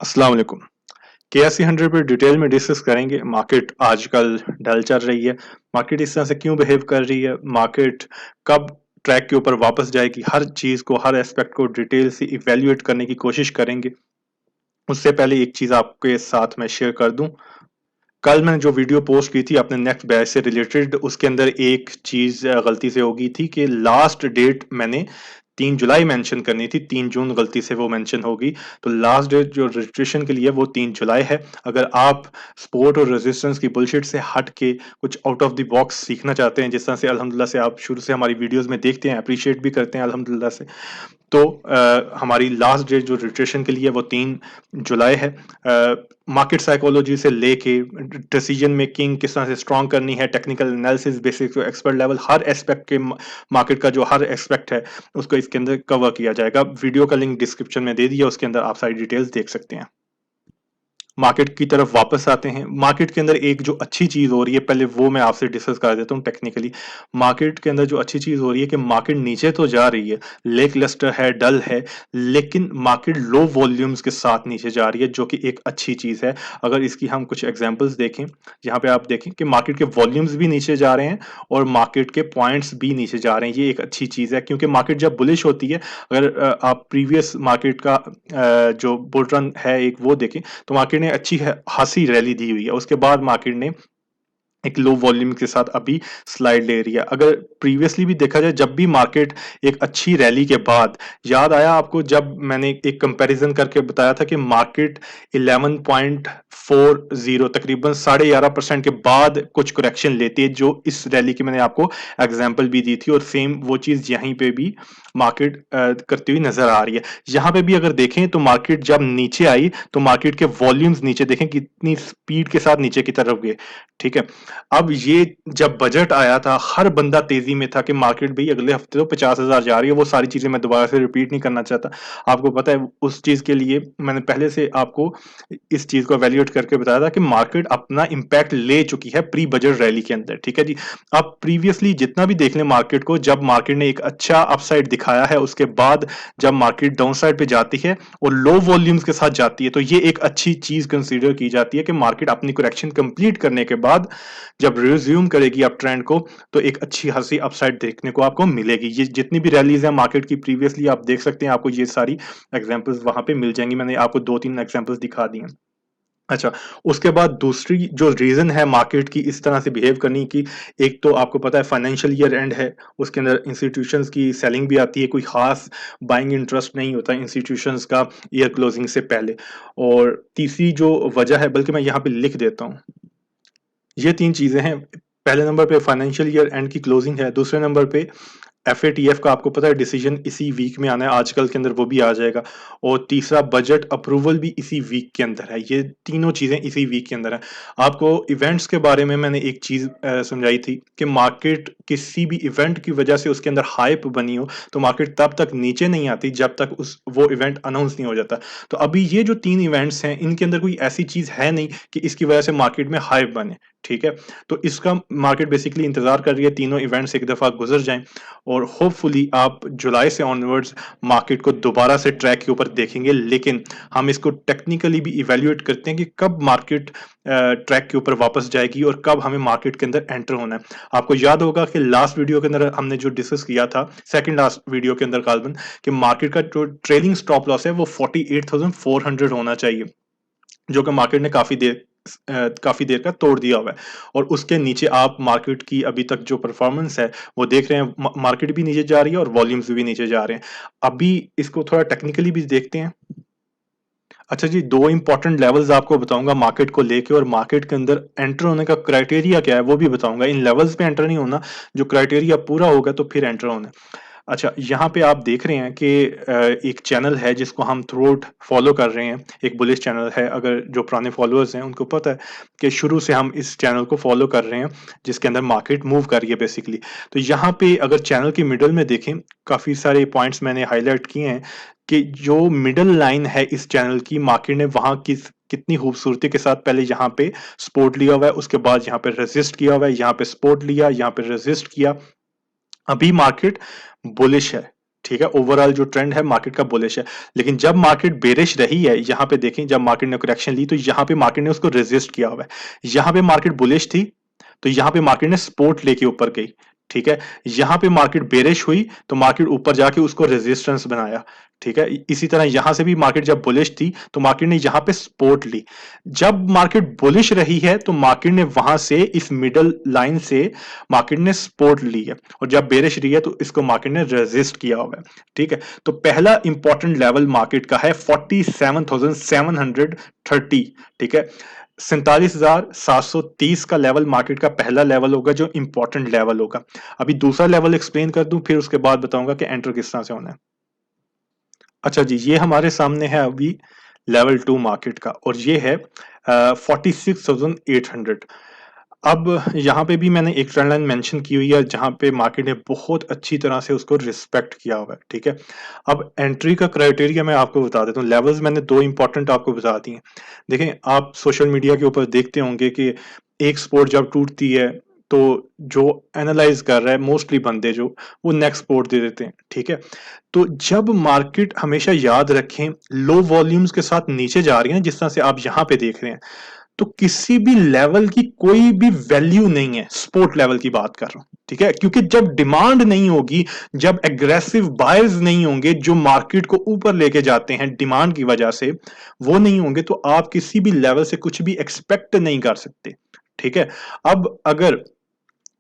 अस्सलाम वालेकुम। केएससी 100 पे डिटेल में डिस्कस करेंगे। मार्केट आजकल डल चल रही है। मार्केट इस तरह से क्यों बिहेव कर रही है, मार्केट कब ट्रैक के ऊपर वापस जाएगी, हर चीज को, हर एस्पेक्ट को डिटेल से इवेल्युएट करने की कोशिश करेंगे। उससे पहले एक चीज आपके साथ मैं शेयर कर दूं। कल मैंने जो वीडियो पोस्ट की थी अपने नेक्स्ट बैच से रिलेटेड, उसके अंदर एक चीज गलती से हो गई थी कि लास्ट डेट मैंने 3 जुलाई मेंशन करनी थी, 3 जून गलती से वो मेंशन होगी। तो लास्ट डेट जो रजिस्ट्रेशन के लिए वो 3 जुलाई है। अगर आप सपोर्ट और रेजिस्टेंस की बुलशिट से हट के कुछ आउट ऑफ द बॉक्स सीखना चाहते हैं, जिस तरह से अल्हम्दुलिल्लाह से आप शुरू से हमारी वीडियोस में देखते हैं, अप्रिशिएट भी करते हैं अल्हम्दुलिल्लाह से, तो हमारी लास्ट डेट जो रजिस्ट्रेशन के लिए वो 3 जुलाई है। मार्केट साइकोलॉजी से लेके डिसीजन मेकिंग किस तरह से स्ट्रॉन्ग करनी है, technical analysis, basic to expert level, हर एस्पेक्ट के मार्केट का जो हर एस्पेक्ट है उसको इसके अंदर कवर किया जाएगा। वीडियो का लिंक डिस्क्रिप्शन में दे दिया, उसके अंदर आप सारी डिटेल्स देख सकते हैं। मार्केट की तरफ वापस आते हैं। मार्केट के अंदर एक जो अच्छी चीज हो रही है, पहले वो मैं आपसे डिस्कस कर देता हूँ टेक्निकली। मार्केट के अंदर जो अच्छी चीज हो रही है कि मार्केट नीचे तो जा रही है, लेक लस्टर है, डल है, लेकिन मार्केट लो वॉल्यूम्स के साथ नीचे जा रही है, जो कि एक अच्छी चीज है। अगर इसकी हम कुछ एग्जांपल्स देखें, यहाँ पे आप देखें कि मार्केट के वॉल्यूम्स भी नीचे जा रहे हैं और मार्केट के पॉइंट्स भी नीचे जा रहे हैं। ये एक अच्छी चीज है, क्योंकि मार्केट जब बुलिश होती है, अगर आप प्रीवियस मार्केट का जो बुल रन है एक वो देखें, तो मार्केट ने अच्छी खासी रैली दी हुई है। उसके बाद मार्केट ने एक लो वॉल्यूम के साथ अभी स्लाइड ले रही है। अगर प्रीवियसली भी देखा जाए, जब भी मार्केट एक अच्छी रैली के बाद, याद आया आपको जब मैंने एक कंपैरिजन करके बताया था कि मार्केट 11.40 तकरीबन 11.5% के बाद कुछ करेक्शन लेती है, जो इस रैली की मैंने आपको एग्जांपल भी दी थी, और सेम वो चीज यहीं पे भी मार्केट करती हुई नजर आ रही है। यहां पे भी अगर देखें तो मार्केट जब नीचे आई तो मार्केट के वॉल्यूम्स नीचे देखें कितनी स्पीड के साथ नीचे की तरफ गए। ठीक है। अब ये जब बजट आया था, हर बंदा तेजी में था कि मार्केट भाई अगले हफ्ते तो 50,000 जा रही है। वो सारी चीजें मैं दोबारा से रिपीट नहीं करना चाहता। आपको पता है उस चीज के लिए मैंने पहले से आपको इस चीज को एवेल्युएट करके बताया था कि मार्केट अपना इंपैक्ट ले चुकी है प्री बजट रैली के अंदर। ठीक है जी। अब प्रीवियसली जितना भी देख लें मार्केट को, जब मार्केट ने एक अच्छा अपसाइड दिखाया है, उसके बाद जब मार्केट डाउन साइड पे जाती है और लो वॉल्यूम्स के साथ जाती है, तो ये एक अच्छी चीज कंसीडर की जाती है कि मार्केट अपनी करेक्शन कंप्लीट करने के बाद जब रिज्यूम करेगी अप ट्रेंड को, तो एक अच्छी खासी अपसाइड देखने को आपको मिलेगी। ये जितनी भी रैलीज है मार्केट की प्रीवियसली आप देख सकते हैं, आपको ये सारी एग्जांपल्स वहां पे मिल जाएंगी। मैंने आपको 2-3 एग्जांपल्स दिखा दिए। अच्छा, उसके बाद दूसरी जो रीजन है मार्केट की इस तरह से बिहेव करने की, एक तो आपको पता है फाइनेंशियल ईयर एंड है, उसके अंदर इंस्टीट्यूशंस की सेलिंग भी आती है, कोई खास बाइंग इंटरेस्ट नहीं होता इंस्टीट्यूशंस का ईयर क्लोजिंग से पहले। और तीसरी जो वजह है, बल्कि मैं यहाँ पे लिख देता हूँ, ये 3 चीजें हैं। पहले नंबर पे फाइनेंशियल ईयर एंड की क्लोजिंग है, दूसरे नंबर पे एफएटीएफ का आपको पता है डिसीजन इसी वीक में आना है, आजकल के अंदर वो भी आ जाएगा, और तीसरा बजट अप्रूवल भी इसी वीक के अंदर है। ये तीनों चीजें इसी वीक के अंदर है। आपको इवेंट्स के बारे में मैंने एक चीज समझाई थी कि मार्केट किसी भी इवेंट की वजह से उसके अंदर हाइप बनी हो, तो मार्केट तब तक नीचे नहीं आती जब तक उस वो इवेंट अनाउंस नहीं हो जाता। तो अभी ये जो 3 इवेंट्स हैं, इनके अंदर कोई ऐसी चीज है नहीं कि इसकी वजह से मार्केट में हाइप बने। ठीक है। तो इसका मार्केट बेसिकली इंतजार कर रही है तीनों इवेंट्स एक दफा गुजर जाएं, और होपफुली आप जुलाई से ऑनवर्ड्स मार्केट को दोबारा से ट्रैक के ऊपर देखेंगे। लेकिन हम इसको टेक्निकली भी इवेल्युएट करते हैं कि कब मार्केट ट्रैक के ऊपर वापस जाएगी और कब हमें मार्केट के अंदर एंटर होना है। आपको याद होगा कि लास्ट वीडियो के अंदर हमने जो डिस्कस किया था, सेकंड लास्ट वीडियो के अंदर काल्बन, कि मार्केट का जो ट्रेलिंग स्टॉप लॉस है वो 48,400 होना चाहिए, जो कि मार्केट ने काफी देर का तोड़ दिया हुआ है। और उसके नीचे आप मार्केट की अभी तक जो परफॉर्मेंस है वो देख रहे हैं, मार्केट भी नीचे जा रही है और वॉल्यूम्स भी नीचे जा रहे हैं। अभी इसको थोड़ा टेक्निकली भी देखते हैं। अच्छा जी, 2 इंपॉर्टेंट लेवल्स आपको बताऊंगा मार्केट को लेके, और मार्केट के अंदर एंटर होने का क्राइटेरिया क्या है वो भी बताऊंगा। इन लेवल्स पे एंटर नहीं होना, जो क्राइटेरिया पूरा होगा तो फिर एंटर होना है। अच्छा, यहाँ पे आप देख रहे हैं कि एक चैनल है जिसको हम थ्रू फॉलो कर रहे हैं, एक बुलिश चैनल है। अगर जो पुराने फॉलोअर्स हैं उनको पता है कि शुरू से हम इस चैनल को फॉलो कर रहे हैं, जिसके अंदर मार्केट मूव कर रही है बेसिकली। तो यहाँ पे अगर चैनल की मिडल में देखें, काफी सारे पॉइंट्स मैंने हाईलाइट किए हैं कि जो मिडल लाइन है इस चैनल की, मार्केट ने वहां कितनी खूबसूरती के साथ पहले यहाँ पे सपोर्ट लिया हुआ है, उसके बाद यहाँ पे रेजिस्ट किया हुआ है, यहाँ पे सपोर्ट लिया, यहाँ पे रेजिस्ट किया। अभी मार्केट बुलिश है। ठीक है, ओवरऑल जो ट्रेंड है मार्केट का बुलिश है। लेकिन जब मार्केट बेरिश रही है, यहाँ पे देखें जब मार्केट ने करेक्शन ली तो यहाँ पे मार्केट ने उसको रेजिस्ट किया हुआ है। यहाँ पे मार्केट बुलिश थी तो यहाँ पे मार्केट ने सपोर्ट लेके ऊपर गई, ठीक है। यहाँ पे मार्केट बेरिश हुई तो मार्केट ऊपर जाके उसको रेजिस्टेंस बनाया, ठीक है। इसी तरह यहां से भी मार्केट जब बुलिश थी तो मार्केट ने यहाँ पे सपोर्ट ली। जब मार्केट बुलिश रही है तो मार्केट ने वहां से इस मिडल लाइन से मार्केट ने सपोर्ट ली है, और जब बेरिश रही है तो इसको मार्केट ने रेजिस्ट किया हुआ है, ठीक है। तो पहला इंपॉर्टेंट लेवल मार्केट का है 47,730, ठीक है। 47,730 का लेवल मार्केट का पहला लेवल होगा जो इंपॉर्टेंट लेवल होगा। अभी दूसरा लेवल एक्सप्लेन कर दूं, फिर उसके बाद बताऊंगा कि एंटर किस तरह से होना है। अच्छा जी, ये हमारे सामने है अभी लेवल 2 मार्केट का, और ये है 46,800। अब यहाँ पे भी मैंने एक ट्रेंड लाइन मेंशन की हुई है जहां पे मार्केट ने बहुत अच्छी तरह से उसको रिस्पेक्ट किया हुआ है, ठीक है। अब एंट्री का क्राइटेरिया मैं आपको बता देता हूँ। लेवल्स मैंने दो इंपॉर्टेंट आपको बता दी हैं। देखें, आप सोशल मीडिया के ऊपर देखते होंगे कि एक सपोर्ट जब टूटती है तो जो एनालाइज कर रहा है मोस्टली बंदे जो वो नेक्स्ट सपोर्ट दे देते हैं, ठीक है। तो जब मार्केट, हमेशा याद रखें, लो वॉल्यूम्स के साथ नीचे जा रही है, जिस तरह से आप यहाँ पे देख रहे हैं, तो किसी भी लेवल की कोई भी वैल्यू नहीं है। सपोर्ट लेवल की बात कर रहा हूं, ठीक है। क्योंकि जब डिमांड नहीं होगी, जब एग्रेसिव बायर्स नहीं होंगे जो मार्केट को ऊपर लेके जाते हैं डिमांड की वजह से, वो नहीं होंगे, तो आप किसी भी लेवल से कुछ भी एक्सपेक्ट नहीं कर सकते, ठीक है। अब अगर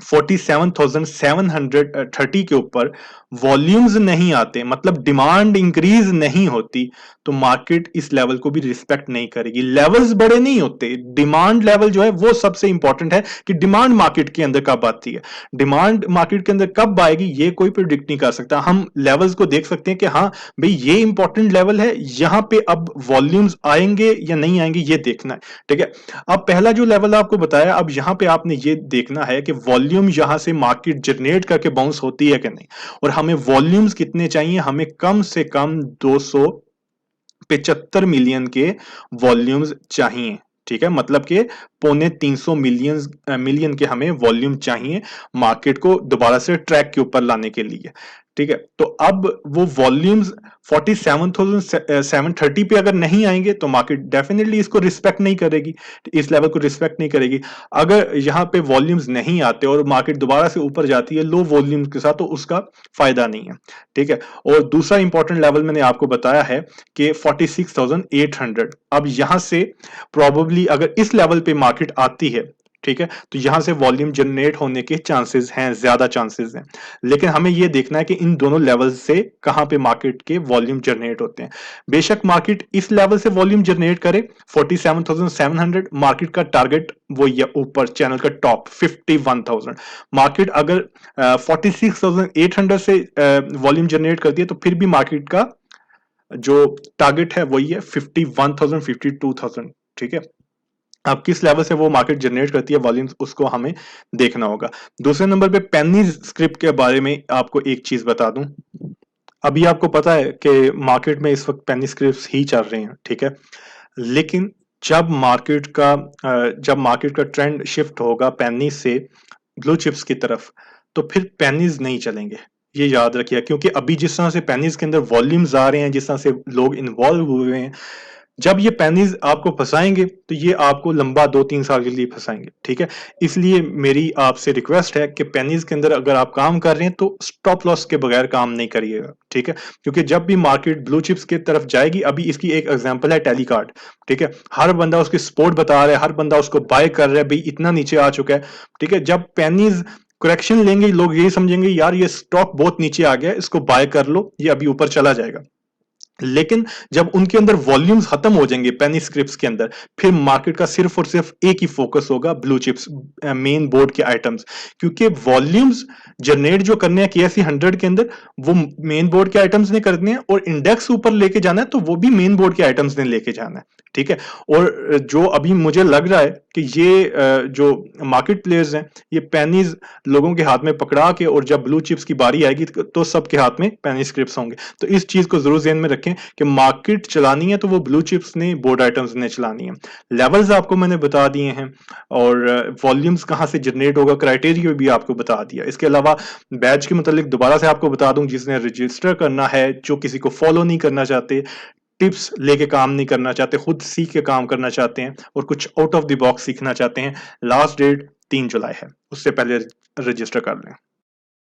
47,730 के ऊपर वॉल्यूम्स नहीं आते, मतलब डिमांड इंक्रीज नहीं होती, तो मार्केट इस लेवल को भी रिस्पेक्ट नहीं करेगी। लेवल्स बड़े नहीं होते, डिमांड लेवल जो है वो सबसे इंपॉर्टेंट है कि डिमांड मार्केट के अंदर कब आती है। डिमांड मार्केट के अंदर कब आएगी ये कोई प्रिडिक्ट नहीं कर सकता। हम लेवल्स को देख सकते हैं कि हाँ भाई ये इंपॉर्टेंट लेवल है, यहां पे अब वॉल्यूम्स आएंगे या नहीं आएंगे ये देखना है, ठीक है। अब पहला जो लेवल आपको बताया, अब यहां पे आपने ये देखना है कि वॉल्यूम यहां से मार्केट जनरेट करके बाउंस होती है कि नहीं, और हमें वॉल्यूम्स कितने चाहिए, हमें कम से कम 275 मिलियन के वॉल्यूम्स चाहिए, ठीक है। मतलब कि 250 मिलियन के हमें वॉल्यूम चाहिए मार्केट को दोबारा से ट्रैक के ऊपर लाने के लिए, ठीक है। तो अब वो वॉल्यूम्स 47,730 पे अगर नहीं आएंगे तो मार्केट डेफिनेटली इसको रिस्पेक्ट नहीं करेगी, इस लेवल को रिस्पेक्ट नहीं करेगी। अगर यहाँ पे वॉल्यूम्स नहीं आते और मार्केट दोबारा से ऊपर जाती है लो वॉल्यूम्स के साथ, तो उसका फायदा नहीं है, ठीक है। और दूसरा इंपॉर्टेंट लेवल मैंने आपको बताया है कि 46,800। अब यहां से प्रोबेबली अगर इस लेवल पे मार्केट आती है, ठीक है, तो यहां से वॉल्यूम जनरेट होने के चांसेस हैं, ज्यादा चांसेस हैं। लेकिन हमें यह देखना है कि इन दोनों लेवल से कहां पे मार्केट के वॉल्यूम जनरेट होते हैं। बेशक मार्केट इस लेवल से वॉल्यूम जनरेट करे 47,700, मार्केट का टारगेट वो ये ऊपर चैनल का टॉप 51,000। मार्केट अगर 46,800 से वॉल्यूम जनरेट करती है तो फिर भी मार्केट का जो टारगेट है वही है 51,000 52,000, ठीक है। अब किस लेवल से वो मार्केट जनरेट करती है वॉल्यूम्स, उसको हमें देखना होगा। दूसरे नंबर पे पेनी स्क्रिप्ट के बारे में आपको एक चीज बता दूं। अभी आपको पता है कि मार्केट में इस वक्त पेनी स्क्रिप्ट्स ही चल रहे हैं, ठीक है। लेकिन जब मार्केट का ट्रेंड शिफ्ट होगा पेनी से ब्लू चिप्स की तरफ, तो फिर पेनीज नहीं चलेंगे, ये याद रखिए। क्योंकि अभी जिस तरह से पेनीज के अंदर वॉल्यूम्स आ रहे हैं, जिस तरह से लोग इन्वॉल्व हुए हैं, जब ये पेनीज आपको फंसाएंगे तो ये आपको लंबा 2-3 साल के लिए फंसाएंगे, ठीक है। इसलिए मेरी आपसे रिक्वेस्ट है कि पेनीज के अंदर अगर आप काम कर रहे हैं तो स्टॉप लॉस के बगैर काम नहीं करिएगा, ठीक है। क्योंकि जब भी मार्केट ब्लू चिप्स की तरफ जाएगी, अभी इसकी एक एग्जांपल है टेलीकार्ड, ठीक है। हर बंदा उसकी सपोर्ट बता रहा है, हर बंदा उसको बाय कर रहा है, भाई इतना नीचे आ चुका है, ठीक है। जब पेनीज करेक्शन लेंगे लोग यही समझेंगे यार ये स्टॉक बहुत नीचे आ गया, इसको बाय कर लो, ये अभी ऊपर चला जाएगा। लेकिन जब उनके अंदर वॉल्यूम्स खत्म हो जाएंगे पेनी स्क्रिप्ट्स के अंदर, फिर मार्केट का सिर्फ और सिर्फ एक ही फोकस होगा ब्लू चिप्स मेन बोर्ड के आइटम्स। क्योंकि वॉल्यूम्स जनरेट जो करने हैं KSE 100 के अंदर, वो मेन बोर्ड के आइटम्स ने करने हैं, और इंडेक्स ऊपर लेके जाना है तो वो भी मेन बोर्ड के आइटम्स ने लेके जाना है, ठीक है। और जो अभी मुझे लग रहा है कि ये जो मार्केट प्लेयर्स हैं ये पेनीज लोगों के हाथ में पकड़ा के, और जब ब्लू चिप्स की बारी आएगी तो सबके हाथ में पेनी स्क्रिप्ट्स होंगे। तो इस चीज को जरूर ध्यान में रखें कि मार्केट चलानी है तो वो ब्लू चिप्स ने, बोर्ड आइटम्स ने चलानी है। लेवल्स आपको मैंने बता दिए हैं, और वॉल्यूम्स कहाँ से जनरेट होगा, क्राइटेरिया भी आपको बता दिया। इसके अलावा बैच के मतलब दोबारा से आपको बता दूं, जिसने रजिस्टर करना है, जो किसी को फॉलो नहीं करना चाहते, टिप्स लेके काम नहीं करना चाहते, खुद सीख के काम करना चाहते हैं और कुछ आउट ऑफ द बॉक्स सीखना चाहते हैं, लास्ट डेट 3 जुलाई है, उससे पहले रजिस्टर कर लें।